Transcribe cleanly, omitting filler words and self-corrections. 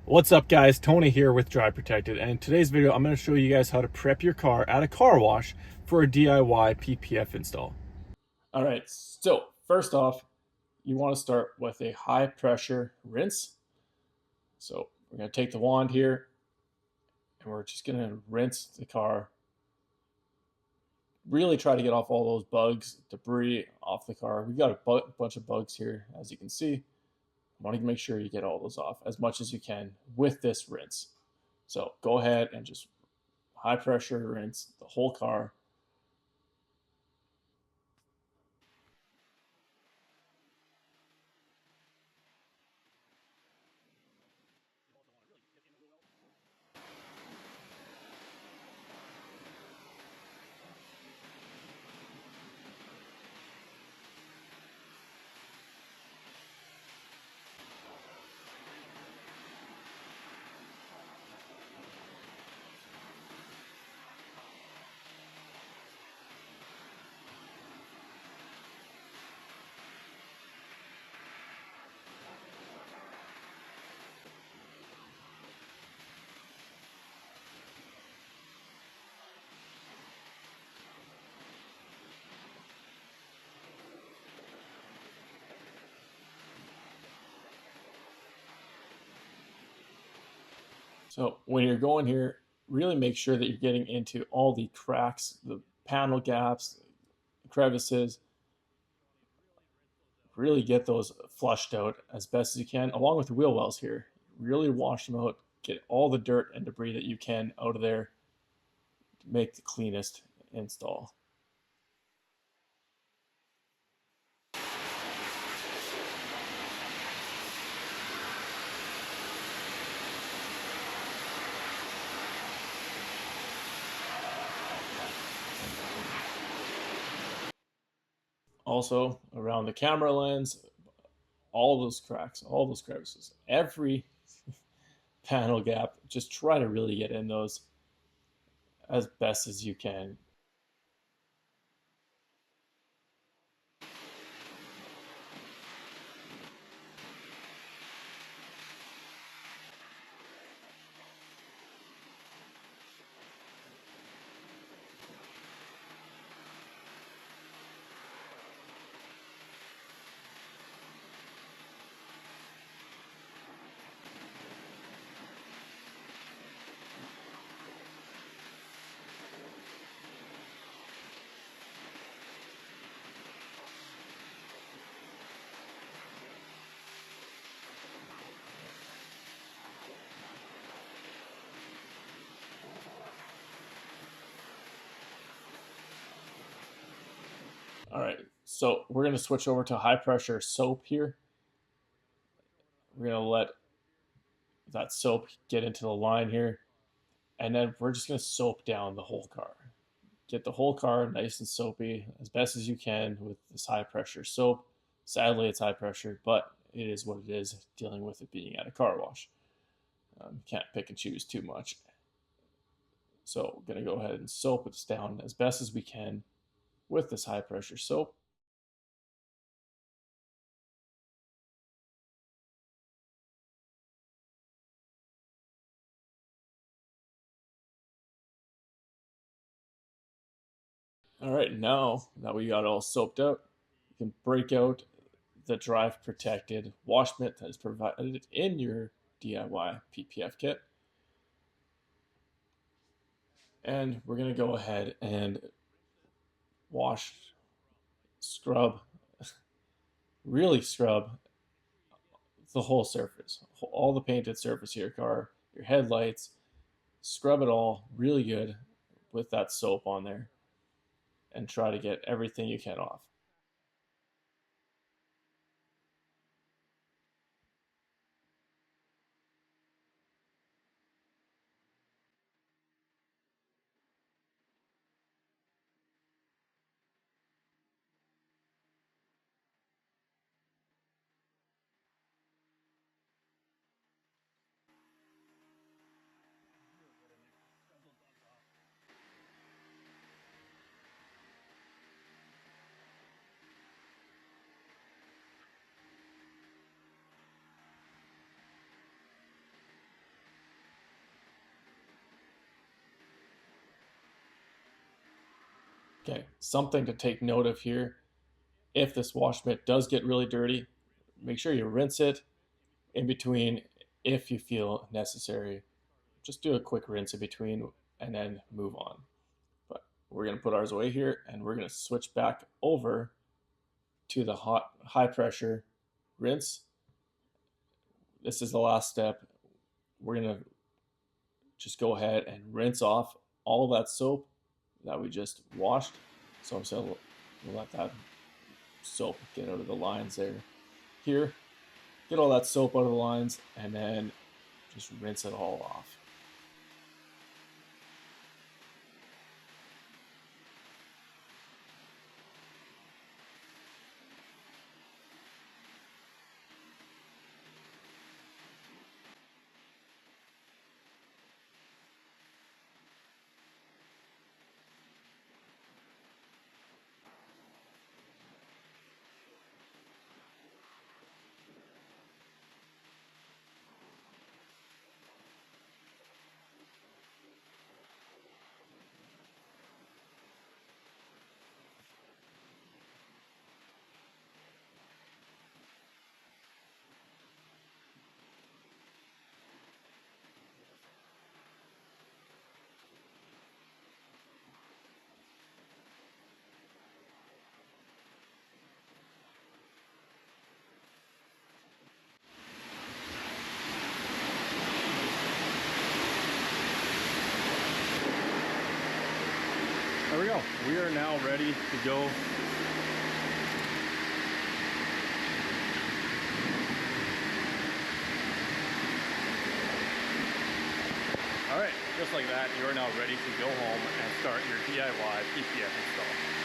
What's up guys, Tony here with Drive Protected, and in today's video I'm going to show you guys how to prep your car at a car wash for a DIY PPF install. Alright, so first off, you want to start with a high pressure rinse. So we're going to take the wand here and we're just going to rinse the car. Really try to get off all those bugs, debris off the car. We've got a bunch of bugs here, as you can see. Want to make sure you get all those off as much as you can with this rinse. So go ahead and just high pressure rinse the whole car. So when you're going here, really make sure that you're getting into all the cracks, the panel gaps, crevices. Really get those flushed out as best as you can, along with the wheel wells here. Really wash them out, get all the dirt and debris that you can out of there to make the cleanest install. Also, around the camera lens, all those cracks, all those crevices, every panel gap, just try to really get in those as best as you can. All right, so we're going to switch over to high pressure soap here. We're going to let that soap get into the line here, and then we're just going to soap down the whole car. Get the whole car nice and soapy as best as you can with this high pressure soap. Sadly, it's high pressure, but it is what it is dealing with it being at a car wash. Can't pick and choose too much. So we're going to go ahead and soap this down as best as we can with this high pressure soap. All right, now that we got all soaped out, you can break out the drive protected wash mitt that is provided in your DIY PPF kit. And we're going to go ahead and wash, scrub, really scrub the whole surface, all the painted surface of your car, your headlights, scrub it all really good with that soap on there and try to get everything you can off. Okay, something to take note of here. If this wash mitt does get really dirty, make sure you rinse it in between if you feel necessary. Just do a quick rinse in between and then move on. But we're going to put ours away here and we're going to switch back over to the high pressure rinse. This is the last step. We're going to just go ahead and rinse off all that soap that we just washed. So I'm just going to let that soap get out of the lines there. Here, get all that soap out of the lines and then just rinse it all off. There we go. We are now ready to go. All right, just like that, you are now ready to go home and start your DIY PPF install.